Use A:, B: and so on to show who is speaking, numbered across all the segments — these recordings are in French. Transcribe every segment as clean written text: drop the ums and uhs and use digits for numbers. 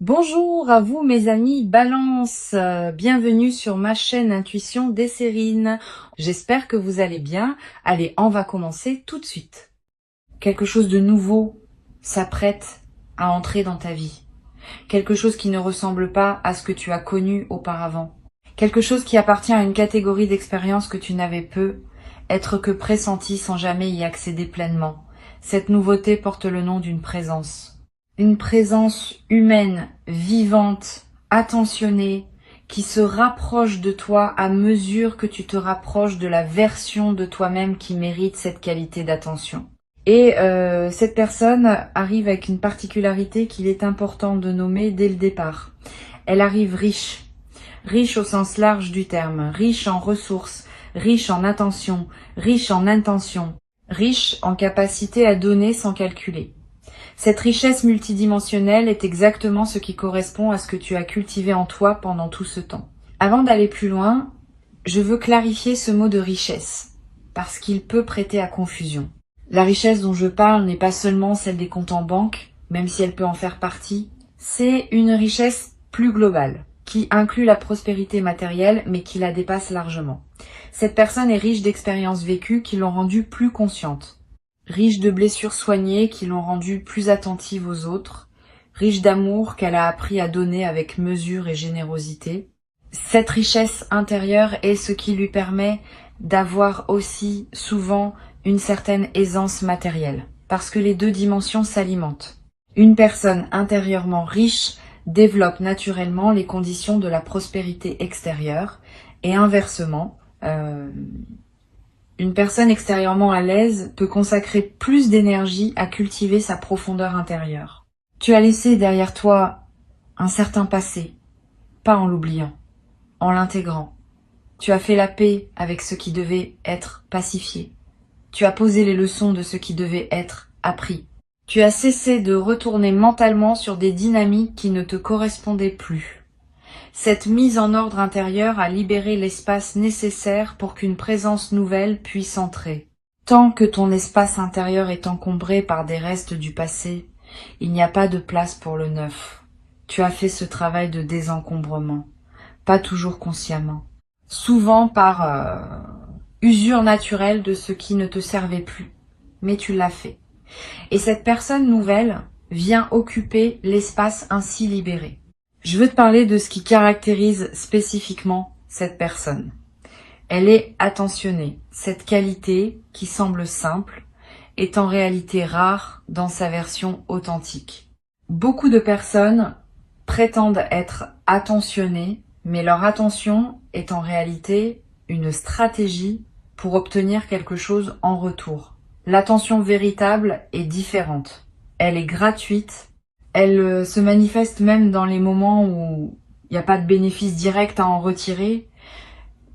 A: Bonjour à vous mes amis Balance, bienvenue sur ma chaîne Intuition Desserine. J'espère que vous allez bien. Allez, on va commencer tout de suite. Quelque chose de nouveau s'apprête à entrer dans ta vie. Quelque chose qui ne ressemble pas à ce que tu as connu auparavant. Quelque chose qui appartient à une catégorie d'expérience que tu n'avais peu, être que pressenti sans jamais y accéder pleinement. Cette nouveauté porte le nom d'une présence. Une présence humaine, vivante, attentionnée, qui se rapproche de toi à mesure que tu te rapproches de la version de toi-même qui mérite cette qualité d'attention. Et cette personne arrive avec une particularité qu'il est important de nommer dès le départ. Elle arrive riche, riche au sens large du terme, riche en ressources, riche en attention, riche en intention, riche en capacité à donner sans calculer. Cette richesse multidimensionnelle est exactement ce qui correspond à ce que tu as cultivé en toi pendant tout ce temps. Avant d'aller plus loin, je veux clarifier ce mot de richesse, parce qu'il peut prêter à confusion. La richesse dont je parle n'est pas seulement celle des comptes en banque, même si elle peut en faire partie, c'est une richesse plus globale, qui inclut la prospérité matérielle, mais qui la dépasse largement. Cette personne est riche d'expériences vécues qui l'ont rendue plus consciente. Riche de blessures soignées qui l'ont rendue plus attentive aux autres, riche d'amour qu'elle a appris à donner avec mesure et générosité. Cette richesse intérieure est ce qui lui permet d'avoir aussi souvent une certaine aisance matérielle, parce que les deux dimensions s'alimentent. Une personne intérieurement riche développe naturellement les conditions de la prospérité extérieure, et inversement, une personne extérieurement à l'aise peut consacrer plus d'énergie à cultiver sa profondeur intérieure. Tu as laissé derrière toi un certain passé, pas en l'oubliant, en l'intégrant. Tu as fait la paix avec ce qui devait être pacifié. Tu as posé les leçons de ce qui devait être appris. Tu as cessé de retourner mentalement sur des dynamiques qui ne te correspondaient plus. Cette mise en ordre intérieur a libéré l'espace nécessaire pour qu'une présence nouvelle puisse entrer. Tant que ton espace intérieur est encombré par des restes du passé, il n'y a pas de place pour le neuf. Tu as fait ce travail de désencombrement, pas toujours consciemment, souvent par usure naturelle de ce qui ne te servait plus, mais tu l'as fait. Et cette personne nouvelle vient occuper l'espace ainsi libéré. Je veux te parler de ce qui caractérise spécifiquement cette personne. Elle est attentionnée. Cette qualité, qui semble simple, est en réalité rare dans sa version authentique. Beaucoup de personnes prétendent être attentionnées, mais leur attention est en réalité une stratégie pour obtenir quelque chose en retour. L'attention véritable est différente. Elle est gratuite. Elle se manifeste même dans les moments où il n'y a pas de bénéfice direct à en retirer.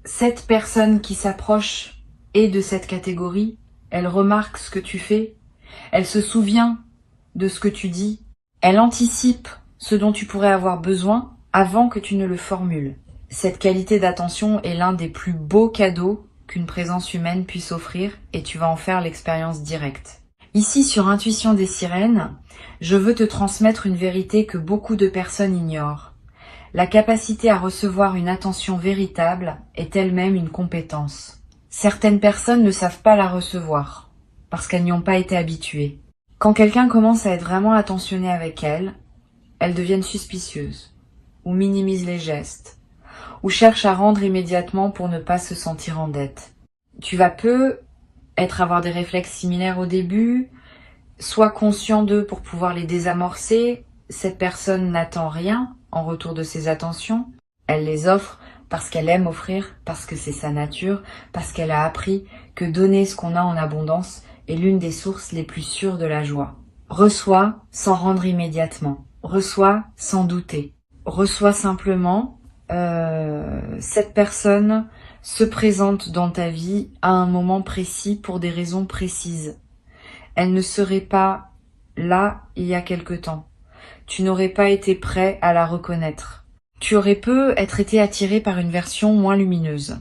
A: Cette personne qui s'approche est de cette catégorie. Elle remarque ce que tu fais. Elle se souvient de ce que tu dis. Elle anticipe ce dont tu pourrais avoir besoin avant que tu ne le formules. Cette qualité d'attention est l'un des plus beaux cadeaux qu'une présence humaine puisse offrir et tu vas en faire l'expérience directe. Ici, sur Intuition des Sirènes, je veux te transmettre une vérité que beaucoup de personnes ignorent. La capacité à recevoir une attention véritable est elle-même une compétence. Certaines personnes ne savent pas la recevoir, parce qu'elles n'y ont pas été habituées. Quand quelqu'un commence à être vraiment attentionné avec elles deviennent suspicieuses, ou minimisent les gestes, ou cherchent à rendre immédiatement pour ne pas se sentir en dette. Tu vas avoir des réflexes similaires au début, sois conscient d'eux pour pouvoir les désamorcer. Cette personne n'attend rien en retour de ses attentions. Elle les offre parce qu'elle aime offrir, parce que c'est sa nature, parce qu'elle a appris que donner ce qu'on a en abondance est l'une des sources les plus sûres de la joie. Reçois sans rendre immédiatement. Reçois sans douter. Reçois simplement. Cette personne se présente dans ta vie à un moment précis pour des raisons précises. Elle ne serait pas là il y a quelque temps. Tu n'aurais pas été prêt à la reconnaître. Tu aurais peut-être été attiré par une version moins lumineuse,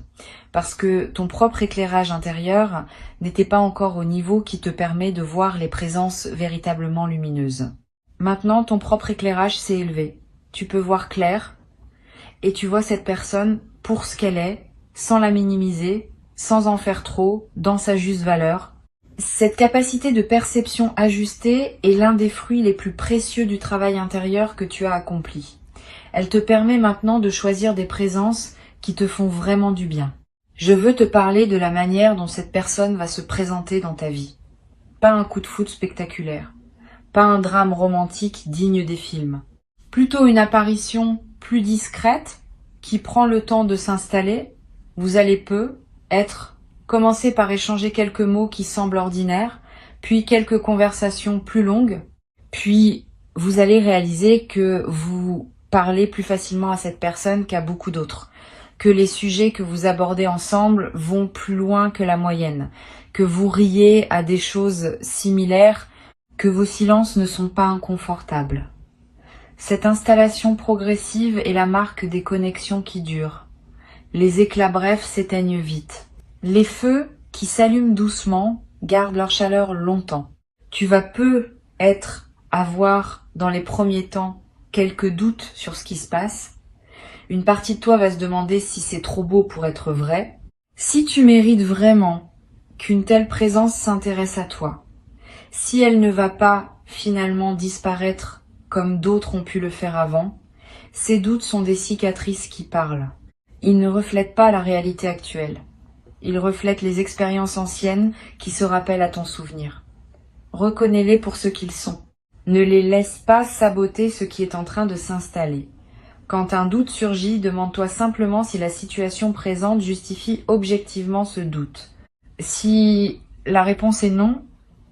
A: parce que ton propre éclairage intérieur n'était pas encore au niveau qui te permet de voir les présences véritablement lumineuses. Maintenant, ton propre éclairage s'est élevé. tu peux voir clair et tu vois cette personne pour ce qu'elle est, sans la minimiser, sans en faire trop, dans sa juste valeur. Cette capacité de perception ajustée est l'un des fruits les plus précieux du travail intérieur que tu as accompli. Elle te permet maintenant de choisir des présences qui te font vraiment du bien. Je veux te parler de la manière dont cette personne va se présenter dans ta vie. Pas un coup de foudre spectaculaire, pas un drame romantique digne des films. Plutôt une apparition plus discrète qui prend le temps de s'installer. Vous allez commencer par échanger quelques mots qui semblent ordinaires, puis quelques conversations plus longues, puis vous allez réaliser que vous parlez plus facilement à cette personne qu'à beaucoup d'autres, que les sujets que vous abordez ensemble vont plus loin que la moyenne, que vous riez à des choses similaires, que vos silences ne sont pas inconfortables. Cette installation progressive est la marque des connexions qui durent. Les éclats brefs s'éteignent vite. Les feux qui s'allument doucement gardent leur chaleur longtemps. Tu vas avoir dans les premiers temps quelques doutes sur ce qui se passe. Une partie de toi va se demander si c'est trop beau pour être vrai. Si tu mérites vraiment qu'une telle présence s'intéresse à toi, si elle ne va pas finalement disparaître comme d'autres ont pu le faire avant, ces doutes sont des cicatrices qui parlent. Ils ne reflètent pas la réalité actuelle. Ils reflètent les expériences anciennes qui se rappellent à ton souvenir. Reconnais-les pour ce qu'ils sont. Ne les laisse pas saboter ce qui est en train de s'installer. Quand un doute surgit, demande-toi simplement si la situation présente justifie objectivement ce doute. Si la réponse est non,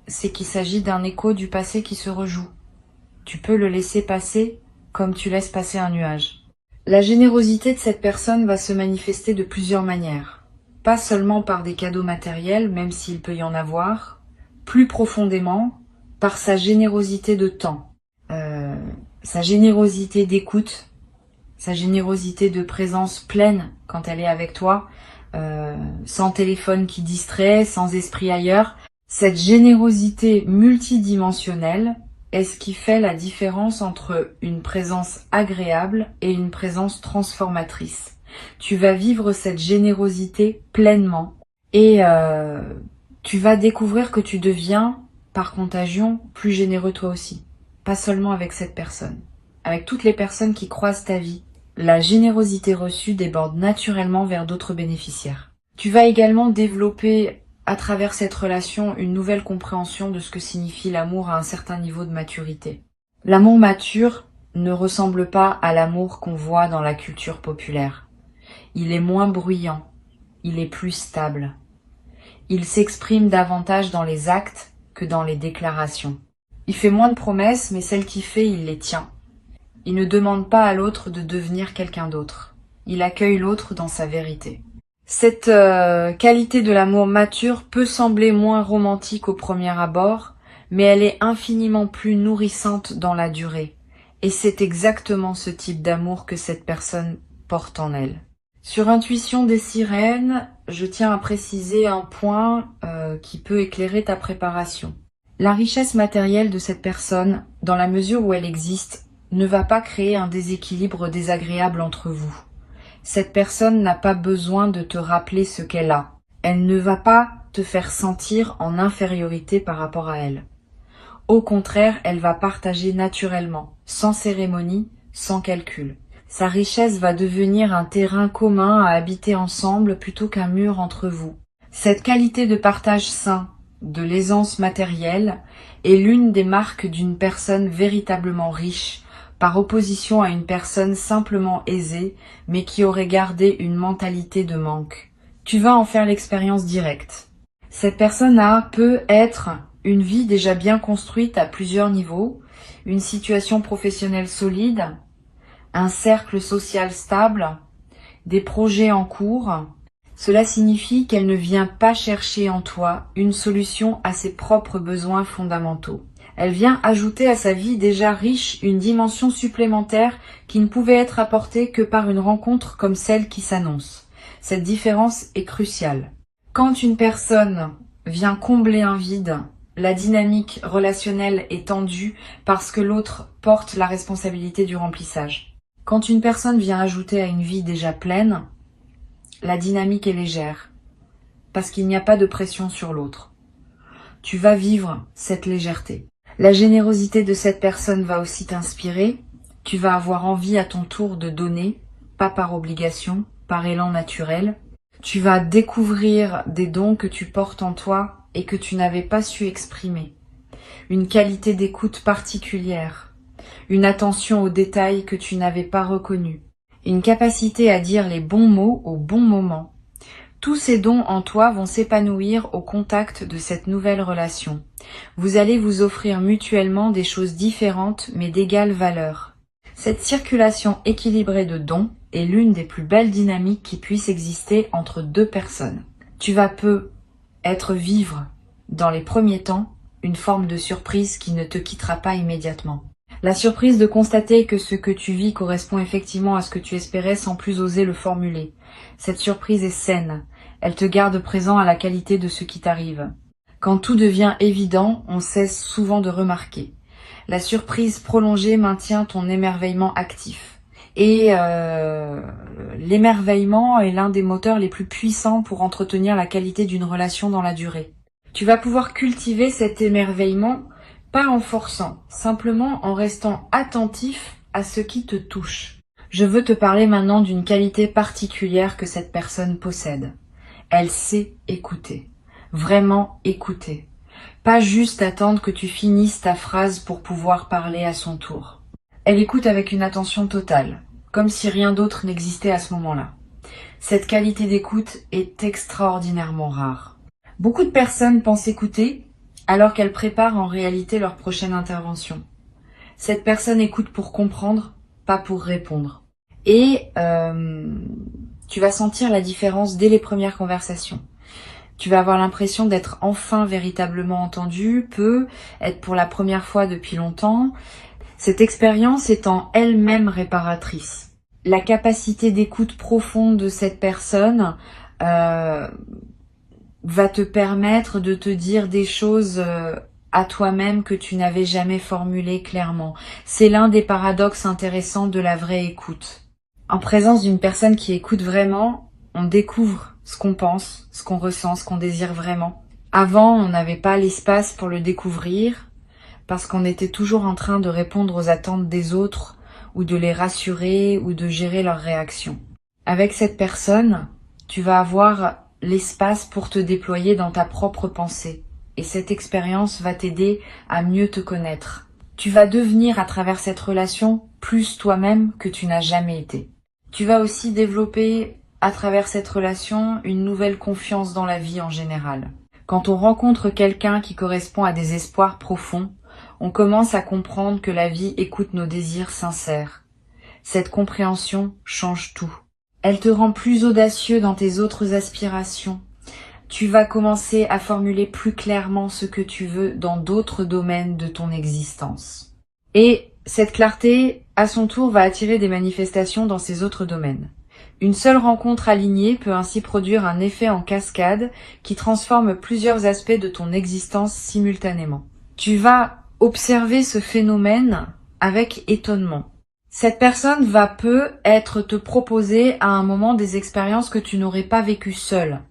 A: c'est qu'il s'agit d'un écho du passé qui se rejoue. Tu peux le laisser passer comme tu laisses passer un nuage. La générosité de cette personne va se manifester de plusieurs manières. Pas seulement par des cadeaux matériels, même s'il peut y en avoir, plus profondément par sa générosité de temps, sa générosité d'écoute, sa générosité de présence pleine quand elle est avec toi, sans téléphone qui distrait, sans esprit ailleurs. Cette générosité multidimensionnelle est ce qui fait la différence entre une présence agréable et une présence transformatrice. Tu vas vivre cette générosité pleinement et tu vas découvrir que tu deviens, par contagion, plus généreux toi aussi. Pas seulement avec cette personne, avec toutes les personnes qui croisent ta vie. La générosité reçue déborde naturellement vers d'autres bénéficiaires. Tu vas également développer à travers cette relation une nouvelle compréhension de ce que signifie l'amour à un certain niveau de maturité. L'amour mature ne ressemble pas à l'amour qu'on voit dans la culture populaire. Il est moins bruyant, il est plus stable. Il s'exprime davantage dans les actes que dans les déclarations. Il fait moins de promesses, mais celles qu'il fait, il les tient. Il ne demande pas à l'autre de devenir quelqu'un d'autre. Il accueille l'autre dans sa vérité. Cette qualité de l'amour mature peut sembler moins romantique au premier abord, mais elle est infiniment plus nourrissante dans la durée. Et c'est exactement ce type d'amour que cette personne porte en elle. Sur Intuition des sirènes, je tiens à préciser un point qui peut éclairer ta préparation. La richesse matérielle de cette personne, dans la mesure où elle existe, ne va pas créer un déséquilibre désagréable entre vous. Cette personne n'a pas besoin de te rappeler ce qu'elle a. Elle ne va pas te faire sentir en infériorité par rapport à elle. Au contraire, elle va partager naturellement, sans cérémonie, sans calcul. Sa richesse va devenir un terrain commun à habiter ensemble plutôt qu'un mur entre vous. Cette qualité de partage sain, de l'aisance matérielle, est l'une des marques d'une personne véritablement riche, par opposition à une personne simplement aisée, mais qui aurait gardé une mentalité de manque. Tu vas en faire l'expérience directe. Cette personne peut être une vie déjà bien construite à plusieurs niveaux, une situation professionnelle solide, un cercle social stable, des projets en cours. Cela signifie qu'elle ne vient pas chercher en toi une solution à ses propres besoins fondamentaux. Elle vient ajouter à sa vie déjà riche une dimension supplémentaire qui ne pouvait être apportée que par une rencontre comme celle qui s'annonce. Cette différence est cruciale. Quand une personne vient combler un vide, la dynamique relationnelle est tendue parce que l'autre porte la responsabilité du remplissage. Quand une personne vient ajouter à une vie déjà pleine, la dynamique est légère, parce qu'il n'y a pas de pression sur l'autre. Tu vas vivre cette légèreté. La générosité de cette personne va aussi t'inspirer. Tu vas avoir envie à ton tour de donner, pas par obligation, par élan naturel. Tu vas découvrir des dons que tu portes en toi et que tu n'avais pas su exprimer. Une qualité d'écoute particulière, une attention aux détails que tu n'avais pas reconnus, une capacité à dire les bons mots au bon moment. Tous ces dons en toi vont s'épanouir au contact de cette nouvelle relation. Vous allez vous offrir mutuellement des choses différentes mais d'égale valeur. Cette circulation équilibrée de dons est l'une des plus belles dynamiques qui puissent exister entre deux personnes. Tu vas peut-être vivre, dans les premiers temps, une forme de surprise qui ne te quittera pas immédiatement. La surprise de constater que ce que tu vis correspond effectivement à ce que tu espérais sans plus oser le formuler. Cette surprise est saine. Elle te garde présent à la qualité de ce qui t'arrive. Quand tout devient évident, on cesse souvent de remarquer. La surprise prolongée maintient ton émerveillement actif. Et l'émerveillement est l'un des moteurs les plus puissants pour entretenir la qualité d'une relation dans la durée. Tu vas pouvoir cultiver cet émerveillement pas en forçant, simplement en restant attentif à ce qui te touche. Je veux te parler maintenant d'une qualité particulière que cette personne possède. Elle sait écouter. Vraiment écouter. Pas juste attendre que tu finisses ta phrase pour pouvoir parler à son tour. Elle écoute avec une attention totale, comme si rien d'autre n'existait à ce moment-là. Cette qualité d'écoute est extraordinairement rare. Beaucoup de personnes pensent écouter alors qu'elles préparent en réalité leur prochaine intervention. Cette personne écoute pour comprendre, pas pour répondre. Et tu vas sentir la différence dès les premières conversations. Tu vas avoir l'impression d'être enfin véritablement entendu, peut être pour la première fois depuis longtemps. Cette expérience est en elle-même réparatrice. La capacité d'écoute profonde de cette personne va te permettre de te dire des choses à toi-même que tu n'avais jamais formulées clairement. C'est l'un des paradoxes intéressants de la vraie écoute. En présence d'une personne qui écoute vraiment, on découvre ce qu'on pense, ce qu'on ressent, ce qu'on désire vraiment. Avant, on n'avait pas l'espace pour le découvrir parce qu'on était toujours en train de répondre aux attentes des autres ou de les rassurer ou de gérer leurs réactions. Avec cette personne, tu vas avoir l'espace pour te déployer dans ta propre pensée. Et cette expérience va t'aider à mieux te connaître. Tu vas devenir à travers cette relation plus toi-même que tu n'as jamais été. Tu vas aussi développer à travers cette relation une nouvelle confiance dans la vie en général. Quand on rencontre quelqu'un qui correspond à des espoirs profonds, on commence à comprendre que la vie écoute nos désirs sincères. Cette compréhension change tout. Elle te rend plus audacieux dans tes autres aspirations. Tu vas commencer à formuler plus clairement ce que tu veux dans d'autres domaines de ton existence. Et cette clarté, à son tour, va attirer des manifestations dans ces autres domaines. Une seule rencontre alignée peut ainsi produire un effet en cascade qui transforme plusieurs aspects de ton existence simultanément. Tu vas observer ce phénomène avec étonnement. Cette personne va peut-être te proposer à un moment des expériences que tu n'aurais pas vécues seule.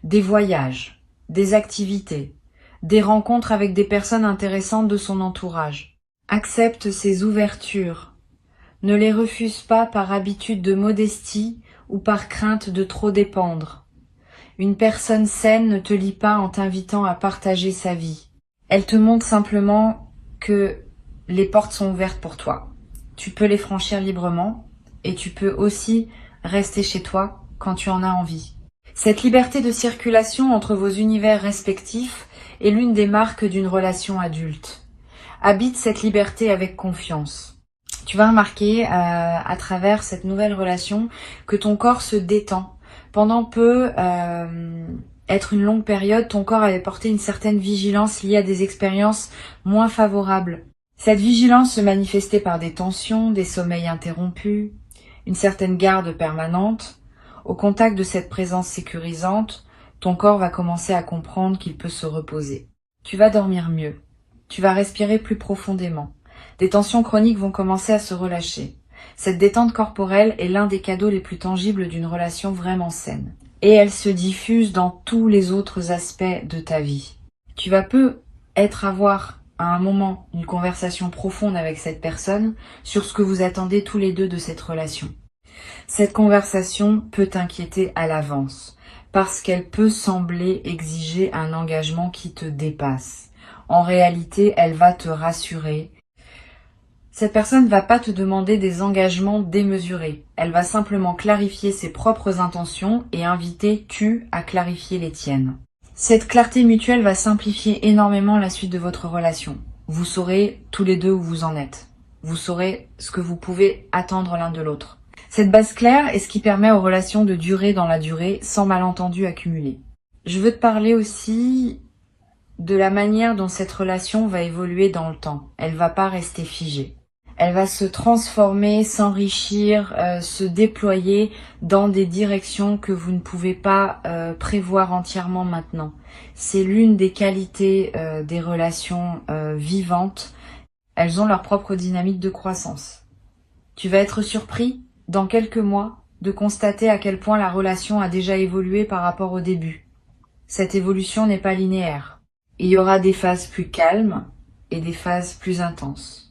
A: Des voyages, des activités, des rencontres avec des personnes intéressantes de son entourage. Accepte ces ouvertures. Ne les refuse pas par habitude de modestie ou par crainte de trop dépendre. Une personne saine ne te lie pas en t'invitant à partager sa vie. Elle te montre simplement que les portes sont ouvertes pour toi. Tu peux les franchir librement et tu peux aussi rester chez toi quand tu en as envie. Cette liberté de circulation entre vos univers respectifs est l'une des marques d'une relation adulte. Habite cette liberté avec confiance. Tu vas remarquer à travers cette nouvelle relation que ton corps se détend. Pendant peu, être une longue période, ton corps avait porté une certaine vigilance liée à des expériences moins favorables. Cette vigilance se manifestait par des tensions, des sommeils interrompus, une certaine garde permanente. Au contact de cette présence sécurisante, ton corps va commencer à comprendre qu'il peut se reposer. Tu vas dormir mieux. Tu vas respirer plus profondément. Des tensions chroniques vont commencer à se relâcher. Cette détente corporelle est l'un des cadeaux les plus tangibles d'une relation vraiment saine. Et elle se diffuse dans tous les autres aspects de ta vie. Tu vas avoir à un moment une conversation profonde avec cette personne sur ce que vous attendez tous les deux de cette relation. Cette conversation peut t'inquiéter à l'avance, parce qu'elle peut sembler exiger un engagement qui te dépasse. En réalité, elle va te rassurer. Cette personne ne va pas te demander des engagements démesurés. Elle va simplement clarifier ses propres intentions et inviter tu à clarifier les tiennes. Cette clarté mutuelle va simplifier énormément la suite de votre relation. Vous saurez tous les deux où vous en êtes. Vous saurez ce que vous pouvez attendre l'un de l'autre. Cette base claire est ce qui permet aux relations de durer dans la durée sans malentendus accumulés. Je veux te parler aussi de la manière dont cette relation va évoluer dans le temps. Elle va pas rester figée. Elle va se transformer, s'enrichir, se déployer dans des directions que vous ne pouvez pas prévoir entièrement maintenant. C'est l'une des qualités des relations vivantes. Elles ont leur propre dynamique de croissance. Tu vas être surpris, dans quelques mois, de constater à quel point la relation a déjà évolué par rapport au début. Cette évolution n'est pas linéaire. Il y aura des phases plus calmes et des phases plus intenses.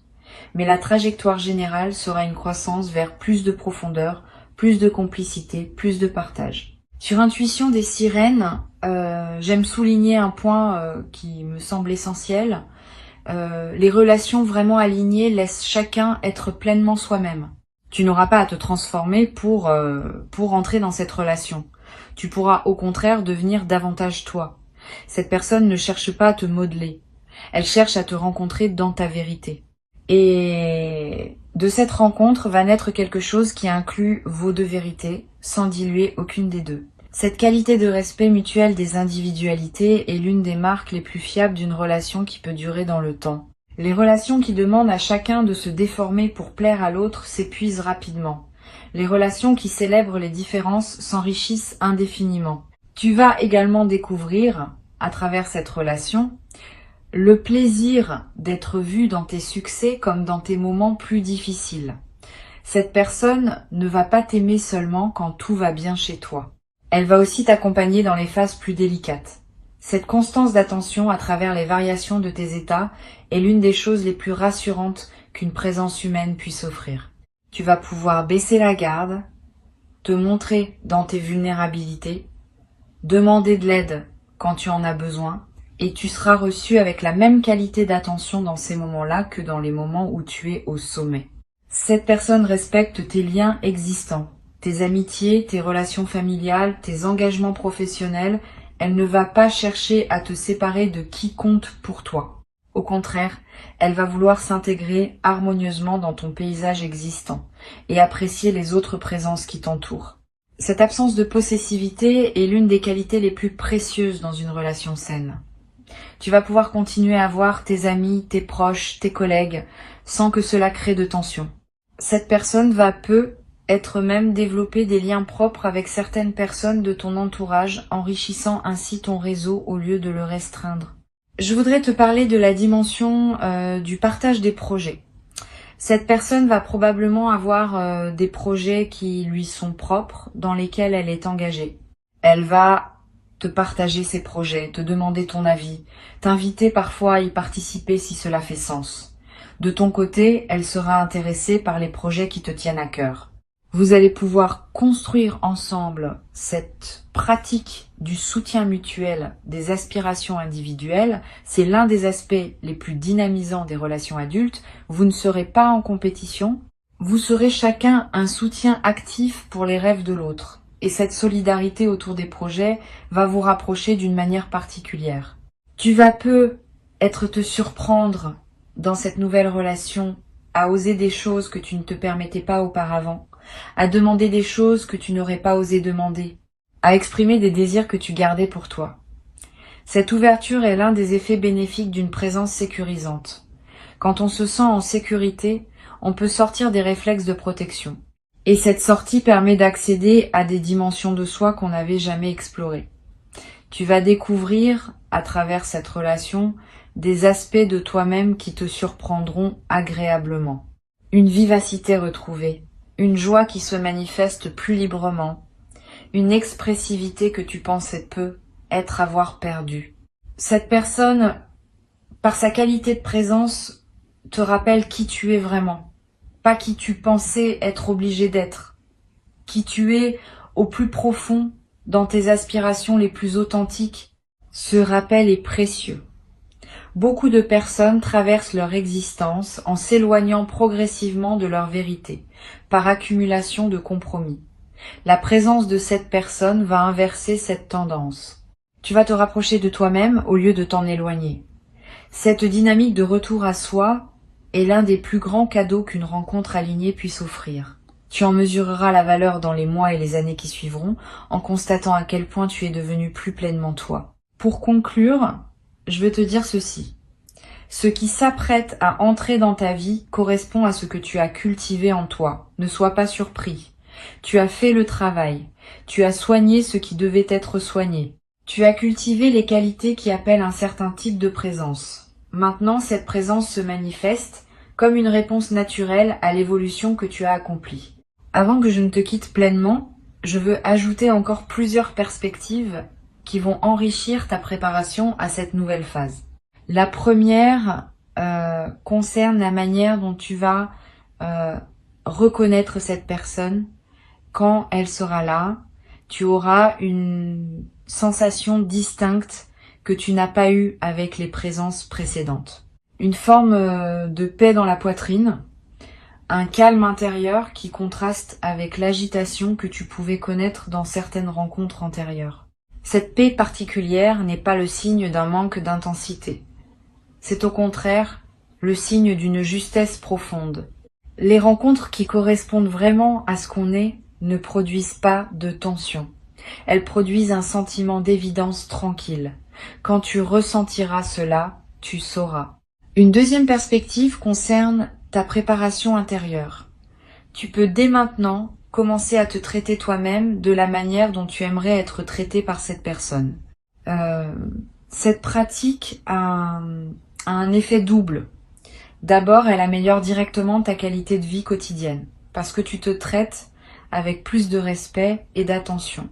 A: Mais la trajectoire générale sera une croissance vers plus de profondeur, plus de complicité, plus de partage. Sur Intuition des sirènes, j'aime souligner un point qui me semble essentiel. Les relations vraiment alignées laissent chacun être pleinement soi-même. Tu n'auras pas à te transformer pour entrer dans cette relation. Tu pourras au contraire devenir davantage toi. Cette personne ne cherche pas à te modeler. Elle cherche à te rencontrer dans ta vérité. Et de cette rencontre va naître quelque chose qui inclut vos deux vérités, sans diluer aucune des deux. Cette qualité de respect mutuel des individualités est l'une des marques les plus fiables d'une relation qui peut durer dans le temps. Les relations qui demandent à chacun de se déformer pour plaire à l'autre s'épuisent rapidement. Les relations qui célèbrent les différences s'enrichissent indéfiniment. Tu vas également découvrir, à travers cette relation, le plaisir d'être vu dans tes succès comme dans tes moments plus difficiles. Cette personne ne va pas t'aimer seulement quand tout va bien chez toi. Elle va aussi t'accompagner dans les phases plus délicates. Cette constance d'attention à travers les variations de tes états est l'une des choses les plus rassurantes qu'une présence humaine puisse offrir. Tu vas pouvoir baisser la garde, te montrer dans tes vulnérabilités, demander de l'aide quand tu en as besoin, et tu seras reçu avec la même qualité d'attention dans ces moments-là que dans les moments où tu es au sommet. Cette personne respecte tes liens existants, tes amitiés, tes relations familiales, tes engagements professionnels. Elle ne va pas chercher à te séparer de qui compte pour toi. Au contraire, elle va vouloir s'intégrer harmonieusement dans ton paysage existant et apprécier les autres présences qui t'entourent. Cette absence de possessivité est l'une des qualités les plus précieuses dans une relation saine. Tu vas pouvoir continuer à voir tes amis, tes proches, tes collègues, sans que cela crée de tension. Cette personne va être même développer des liens propres avec certaines personnes de ton entourage, enrichissant ainsi ton réseau au lieu de le restreindre. Je voudrais te parler de la dimension du partage des projets. Cette personne va probablement avoir des projets qui lui sont propres, dans lesquels elle est engagée. Elle va te partager ses projets, te demander ton avis, t'inviter parfois à y participer si cela fait sens. De ton côté, elle sera intéressée par les projets qui te tiennent à cœur. Vous allez pouvoir construire ensemble cette pratique du soutien mutuel des aspirations individuelles. C'est l'un des aspects les plus dynamisants des relations adultes. Vous ne serez pas en compétition, vous serez chacun un soutien actif pour les rêves de l'autre. Et cette solidarité autour des projets va vous rapprocher d'une manière particulière. Tu vas te surprendre dans cette nouvelle relation à oser des choses que tu ne te permettais pas auparavant, à demander des choses que tu n'aurais pas osé demander, à exprimer des désirs que tu gardais pour toi. Cette ouverture est l'un des effets bénéfiques d'une présence sécurisante. Quand on se sent en sécurité, on peut sortir des réflexes de protection. Et cette sortie permet d'accéder à des dimensions de soi qu'on n'avait jamais explorées. Tu vas découvrir, à travers cette relation, des aspects de toi-même qui te surprendront agréablement. une vivacité retrouvée, une joie qui se manifeste plus librement, une expressivité que tu pensais peu avoir perdue. Cette personne, par sa qualité de présence, te rappelle qui tu es vraiment, pas qui tu pensais être obligé d'être, qui tu es au plus profond dans tes aspirations les plus authentiques. Ce rappel est précieux. Beaucoup de personnes traversent leur existence en s'éloignant progressivement de leur vérité, par accumulation de compromis. La présence de cette personne va inverser cette tendance. Tu vas te rapprocher de toi-même au lieu de t'en éloigner. Cette dynamique de retour à soi est l'un des plus grands cadeaux qu'une rencontre alignée puisse offrir. Tu en mesureras la valeur dans les mois et les années qui suivront, en constatant à quel point tu es devenu plus pleinement toi. Pour conclure, je veux te dire ceci. Ce qui s'apprête à entrer dans ta vie correspond à ce que tu as cultivé en toi. Ne sois pas surpris. Tu as fait le travail. Tu as soigné ce qui devait être soigné. Tu as cultivé les qualités qui appellent un certain type de présence. Maintenant, cette présence se manifeste comme une réponse naturelle à l'évolution que tu as accomplie. Avant que je ne te quitte pleinement, je veux ajouter encore plusieurs perspectives qui vont enrichir ta préparation à cette nouvelle phase. La première concerne la manière dont tu vas reconnaître cette personne. Quand elle sera là, tu auras une sensation distincte que tu n'as pas eue avec les présences précédentes. Une forme de paix dans la poitrine, un calme intérieur qui contraste avec l'agitation que tu pouvais connaître dans certaines rencontres antérieures. Cette paix particulière n'est pas le signe d'un manque d'intensité. C'est au contraire le signe d'une justesse profonde. Les rencontres qui correspondent vraiment à ce qu'on est ne produisent pas de tension. Elles produisent un sentiment d'évidence tranquille. Quand tu ressentiras cela, tu sauras. Une deuxième perspective concerne ta préparation intérieure. Tu peux dès maintenant commencer à te traiter toi-même de la manière dont tu aimerais être traité par cette personne. Cette pratique a un effet double. D'abord, elle améliore directement ta qualité de vie quotidienne, parce que tu te traites avec plus de respect et d'attention.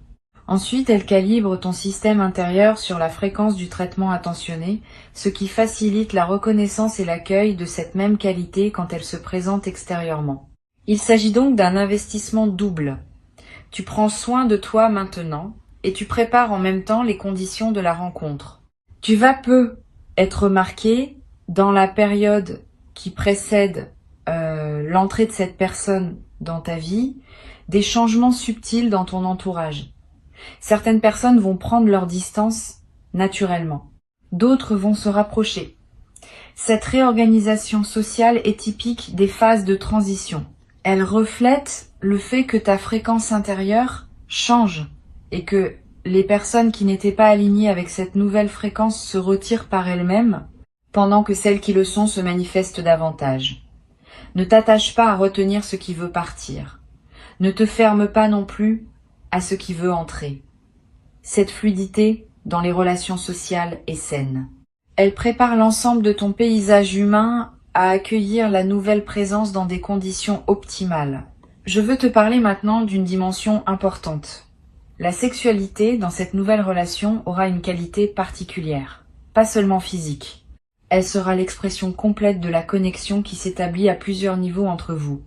A: Ensuite, elle calibre ton système intérieur sur la fréquence du traitement attentionné, ce qui facilite la reconnaissance et l'accueil de cette même qualité quand elle se présente extérieurement. Il s'agit donc d'un investissement double. Tu prends soin de toi maintenant et tu prépares en même temps les conditions de la rencontre. Tu vas peu être remarqué dans la période qui précède l'entrée de cette personne dans ta vie, des changements subtils dans ton entourage. Certaines personnes vont prendre leur distance naturellement. D'autres vont se rapprocher. Cette réorganisation sociale est typique des phases de transition. Elle reflète le fait que ta fréquence intérieure change et que les personnes qui n'étaient pas alignées avec cette nouvelle fréquence se retirent par elles-mêmes, pendant que celles qui le sont se manifestent davantage. Ne t'attache pas à retenir ce qui veut partir. Ne te ferme pas non plus à ce qui veut entrer. Cette fluidité dans les relations sociales est saine. Elle prépare l'ensemble de ton paysage humain à accueillir la nouvelle présence dans des conditions optimales. Je veux te parler maintenant d'une dimension importante. La sexualité dans cette nouvelle relation aura une qualité particulière, pas seulement physique. Elle sera l'expression complète de la connexion qui s'établit à plusieurs niveaux entre vous.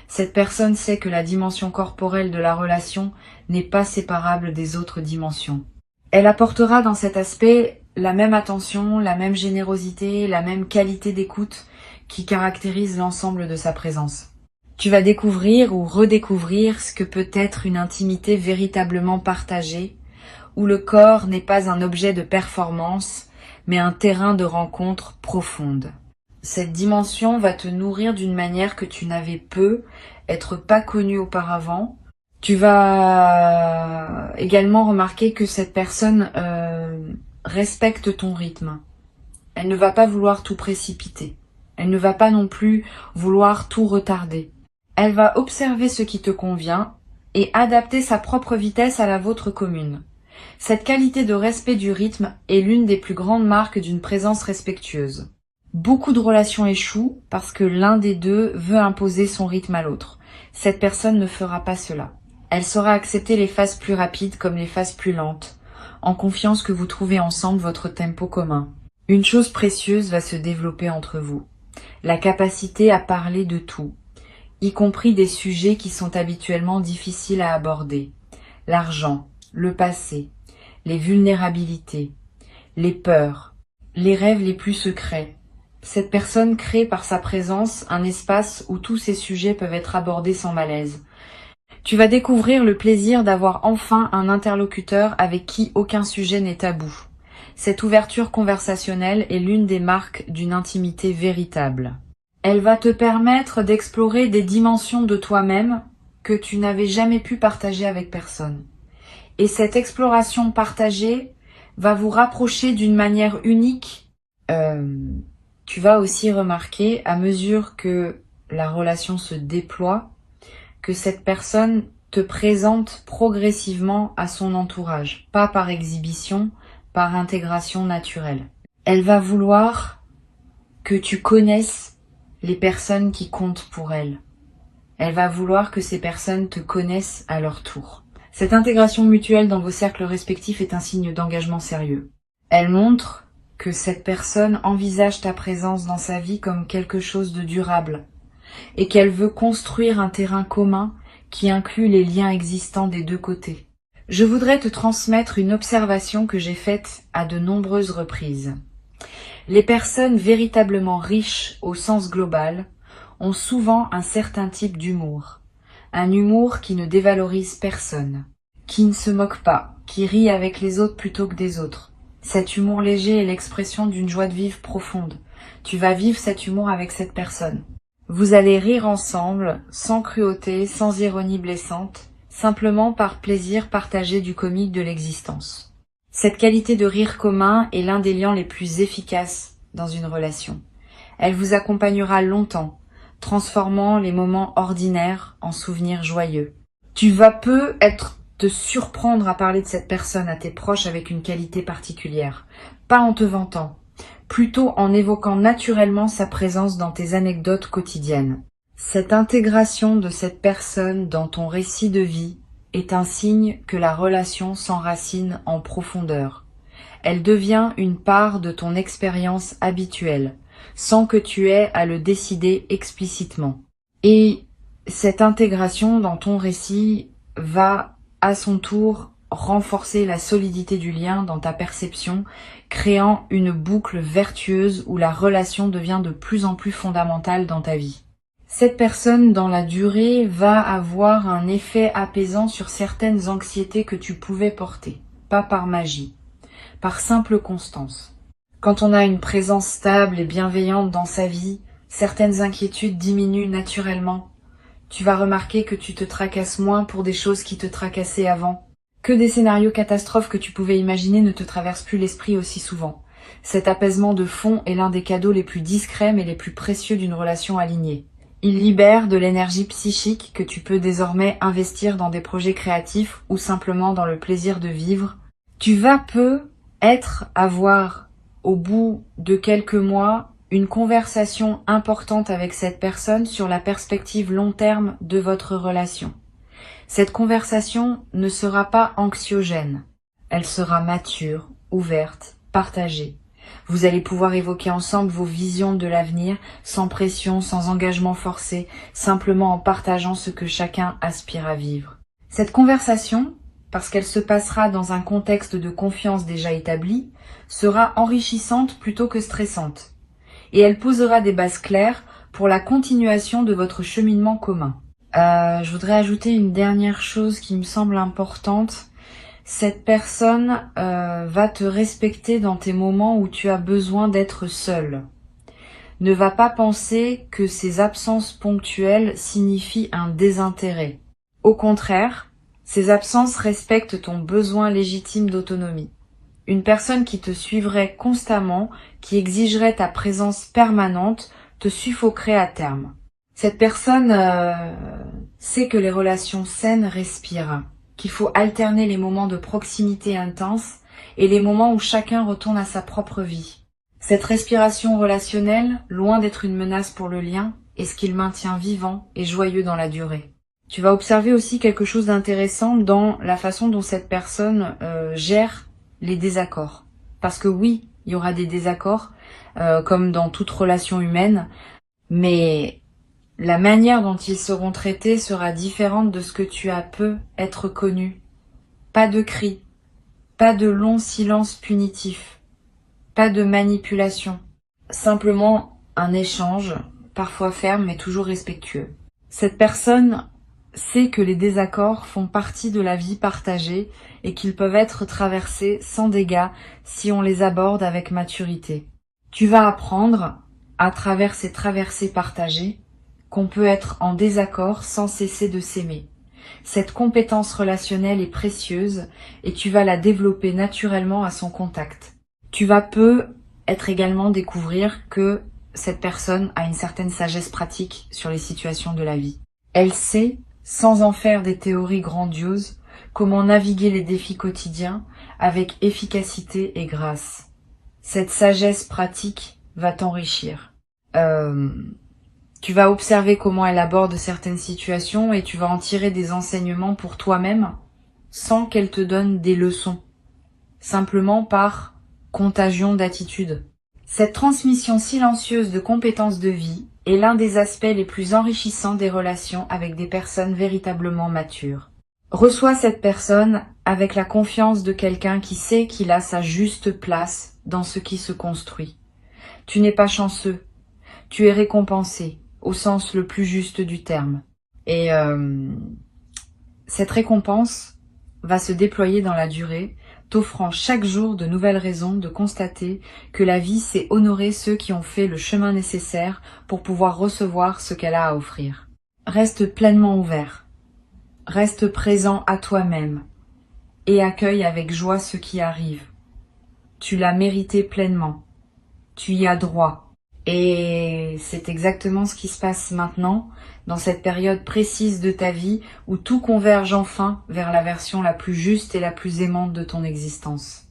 A: Cette personne sait que la dimension corporelle de la relation n'est pas séparable des autres dimensions. Elle apportera dans cet aspect la même attention, la même générosité, la même qualité d'écoute qui caractérise l'ensemble de sa présence. Tu vas découvrir ou redécouvrir ce que peut être une intimité véritablement partagée, où le corps n'est pas un objet de performance, mais un terrain de rencontre profonde. Cette dimension va te nourrir d'une manière que tu n'avais être pas connu auparavant. Tu vas également remarquer que cette personne respecte ton rythme. Elle ne va pas vouloir tout précipiter. Elle ne va pas non plus vouloir tout retarder. Elle va observer ce qui te convient et adapter sa propre vitesse à la vôtre commune. Cette qualité de respect du rythme est l'une des plus grandes marques d'une présence respectueuse. Beaucoup de relations échouent parce que l'un des deux veut imposer son rythme à l'autre. Cette personne ne fera pas cela. Elle saura accepter les phases plus rapides comme les phases plus lentes, en confiance que vous trouvez ensemble votre tempo commun. Une chose précieuse va se développer entre vous. La capacité à parler de tout, y compris des sujets qui sont habituellement difficiles à aborder. L'argent, le passé, les vulnérabilités, les peurs, les rêves les plus secrets. Cette personne crée par sa présence un espace où tous ces sujets peuvent être abordés sans malaise. Tu vas découvrir le plaisir d'avoir enfin un interlocuteur avec qui aucun sujet n'est tabou. Cette ouverture conversationnelle est l'une des marques d'une intimité véritable. Elle va te permettre d'explorer des dimensions de toi-même que tu n'avais jamais pu partager avec personne. Et cette exploration partagée va vous rapprocher d'une manière unique. Tu vas aussi remarquer, à mesure que la relation se déploie, que cette personne te présente progressivement à son entourage, pas par exhibition, par intégration naturelle. Elle va vouloir que tu connaisses les personnes qui comptent pour elle. Elle va vouloir que ces personnes te connaissent à leur tour. Cette intégration mutuelle dans vos cercles respectifs est un signe d'engagement sérieux. Elle montre que cette personne envisage ta présence dans sa vie comme quelque chose de durable et qu'elle veut construire un terrain commun qui inclut les liens existants des deux côtés. Je voudrais te transmettre une observation que j'ai faite à de nombreuses reprises. Les personnes véritablement riches au sens global ont souvent un certain type d'humour. Un humour qui ne dévalorise personne, qui ne se moque pas, qui rit avec les autres plutôt que des autres. Cet humour léger est l'expression d'une joie de vivre profonde. Tu vas vivre cet humour avec cette personne. Vous allez rire ensemble, sans cruauté, sans ironie blessante, simplement par plaisir partagé du comique de l'existence. Cette qualité de rire commun est l'un des liens les plus efficaces dans une relation. Elle vous accompagnera longtemps, transformant les moments ordinaires en souvenirs joyeux. Tu vas te surprendre à parler de cette personne à tes proches avec une qualité particulière, pas en te vantant, plutôt en évoquant naturellement sa présence dans tes anecdotes quotidiennes. Cette intégration de cette personne dans ton récit de vie est un signe que la relation s'enracine en profondeur. Elle devient une part de ton expérience habituelle, sans que tu aies à le décider explicitement. Et cette intégration dans ton récit va, à son tour, renforcer la solidité du lien dans ta perception, créant une boucle vertueuse où la relation devient de plus en plus fondamentale dans ta vie. Cette personne, dans la durée, va avoir un effet apaisant sur certaines anxiétés que tu pouvais porter, pas par magie, par simple constance. Quand on a une présence stable et bienveillante dans sa vie, certaines inquiétudes diminuent naturellement. Tu vas remarquer que tu te tracasses moins pour des choses qui te tracassaient avant, que des scénarios catastrophes que tu pouvais imaginer ne te traversent plus l'esprit aussi souvent. Cet apaisement de fond est l'un des cadeaux les plus discrets mais les plus précieux d'une relation alignée. Il libère de l'énergie psychique que tu peux désormais investir dans des projets créatifs ou simplement dans le plaisir de vivre. Tu vas avoir, au bout de quelques mois, une conversation importante avec cette personne sur la perspective long terme de votre relation. Cette conversation ne sera pas anxiogène. Elle sera mature, ouverte, partagée. Vous allez pouvoir évoquer ensemble vos visions de l'avenir, sans pression, sans engagement forcé, simplement en partageant ce que chacun aspire à vivre. Cette conversation, parce qu'elle se passera dans un contexte de confiance déjà établi, sera enrichissante plutôt que stressante. Et elle posera des bases claires pour la continuation de votre cheminement commun. Je voudrais ajouter une dernière chose qui me semble importante. Cette personne va te respecter dans tes moments où tu as besoin d'être seul. Ne va pas penser que ces absences ponctuelles signifient un désintérêt. Au contraire, ces absences respectent ton besoin légitime d'autonomie. Une personne qui te suivrait constamment, qui exigerait ta présence permanente, te suffoquerait à terme. Cette personne sait que les relations saines respirent, qu'il faut alterner les moments de proximité intense et les moments où chacun retourne à sa propre vie. Cette respiration relationnelle, loin d'être une menace pour le lien, est ce qui le maintient vivant et joyeux dans la durée. Tu vas observer aussi quelque chose d'intéressant dans la façon dont cette personne gère les désaccords. Parce que oui, il y aura des désaccords, comme dans toute relation humaine, mais la manière dont ils seront traités sera différente de ce que tu as peu être connu. Pas de cris, pas de longs silences punitifs, pas de manipulation. Simplement un échange, parfois ferme mais toujours respectueux. Cette personne sait que les désaccords font partie de la vie partagée et qu'ils peuvent être traversés sans dégâts si on les aborde avec maturité. Tu vas apprendre, à travers ces traversées partagées, qu'on peut être en désaccord sans cesser de s'aimer. Cette compétence relationnelle est précieuse et tu vas la développer naturellement à son contact. Tu vas être également découvrir que cette personne a une certaine sagesse pratique sur les situations de la vie. Elle sait, sans en faire des théories grandioses, comment naviguer les défis quotidiens avec efficacité et grâce. Cette sagesse pratique va t'enrichir. Tu vas observer comment elle aborde certaines situations et tu vas en tirer des enseignements pour toi-même sans qu'elle te donne des leçons, simplement par contagion d'attitude. Cette transmission silencieuse de compétences de vie est l'un des aspects les plus enrichissants des relations avec des personnes véritablement matures. Reçois cette personne avec la confiance de quelqu'un qui sait qu'il a sa juste place dans ce qui se construit. Tu n'es pas chanceux, tu es récompensé, au sens le plus juste du terme. Et cette récompense va se déployer dans la durée, t'offrant chaque jour de nouvelles raisons de constater que la vie sait honorer ceux qui ont fait le chemin nécessaire pour pouvoir recevoir ce qu'elle a à offrir. Reste pleinement ouvert, reste présent à toi-même et accueille avec joie ce qui arrive. Tu l'as mérité pleinement, tu y as droit. Et c'est exactement ce qui se passe maintenant, dans cette période précise de ta vie où tout converge enfin vers la version la plus juste et la plus aimante de ton existence.